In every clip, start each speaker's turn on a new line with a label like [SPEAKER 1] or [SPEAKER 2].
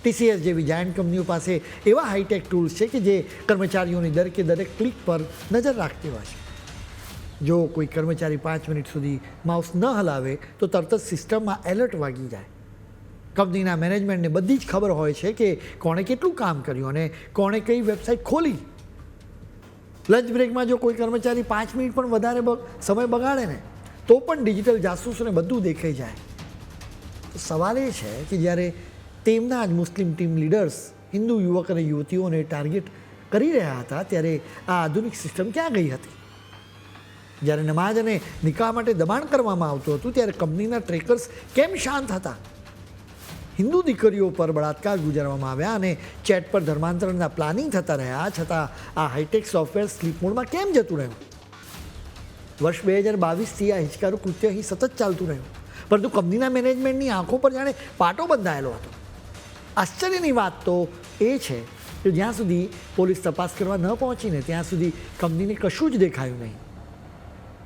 [SPEAKER 1] TCS જેવી giant કંપનીઓ પાસે એવા હાઈટેક ટૂલ્સ છે કે જે કર્મચારીઓની દરેક ક્લિક પર નજર રાખતી હોય છે. જો કોઈ કર્મચારી 5 મિનિટ સુધી માઉસ ન હલાવે તો તરત જ સિસ્ટમમાં એલર્ટ વાગી જાય. કંપનીના મેનેજમેન્ટને બધી જ ખબર હોય છે કે કોણે કેટલું કામ કર્યું અને કોણે કઈ વેબસાઇટ ખોલી. લંચ બ્રેકમાં જો કોઈ કર્મચારી 5 મિનિટ પણ વધારે સમય બગાડે ને તો પણ ડિજિટલ જાસૂસોને બધું દેખાઈ જાય. તો સવાલ એ છે કે જ્યારે તેમના જ મુસ્લિમ ટીમ લીડર્સ હિન્દુ યુવક અને યુવતીઓને ટાર્ગેટ કરી રહ્યા હતા ત્યારે આ આધુનિક સિસ્ટમ ક્યાં ગઈ હતી? જ્યારે નમાઝ અને નિકાહ માટે દબાણ કરવામાં આવતું હતું ત્યારે કંપનીના ટ્રેકર્સ કેમ શાંત હતા? હિન્દુ દીકરીઓ પર બળાત્કાર ગુજારવામાં આવ્યા અને ચેટ પર ધર્માંતરણના પ્લાનિંગ થતા રહ્યા છતાં આ હાઈટેક સોફ્ટવેર સ્લીપ મોડમાં કેમ જતું રહ્યું? વર્ષ 2022થી આ હિચકારું કૃત્ય અહીં સતત ચાલતું રહ્યું, પરંતુ કંપનીના મેનેજમેન્ટની આંખો પર જાણે પાટો બંધાયેલો હતો. આશ્ચર્યની વાત તો એ છે કે જ્યાં સુધી પોલીસ તપાસ કરવા ન પહોંચીને ત્યાં સુધી કંપનીને કશું જ દેખાયું નહીં.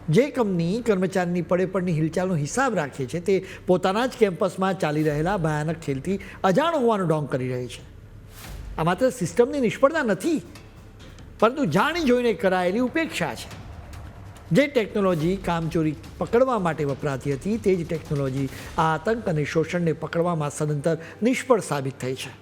[SPEAKER 1] જે કંપની કર્મચારીની પડેપડની હિલચાલનો હિસાબ રાખે છે તે પોતાના જ કેમ્પસમાં ચાલી રહેલા ભયાનક ખેલથી અજાણ હોવાનો ડોંગ કરી રહી છે. આ માત્ર સિસ્ટમની નિષ્ફળતા નથી, પરંતુ જાણી જોઈને કરાયેલી ઉપેક્ષા છે. જે ટેકનોલોજી કામચોરી પકડવા માટે વપરાતી હતી તે જ ટેકનોલોજી આ આતંક અને શોષણને પકડવામાં સદંતર નિષ્ફળ સાબિત થઈ છે.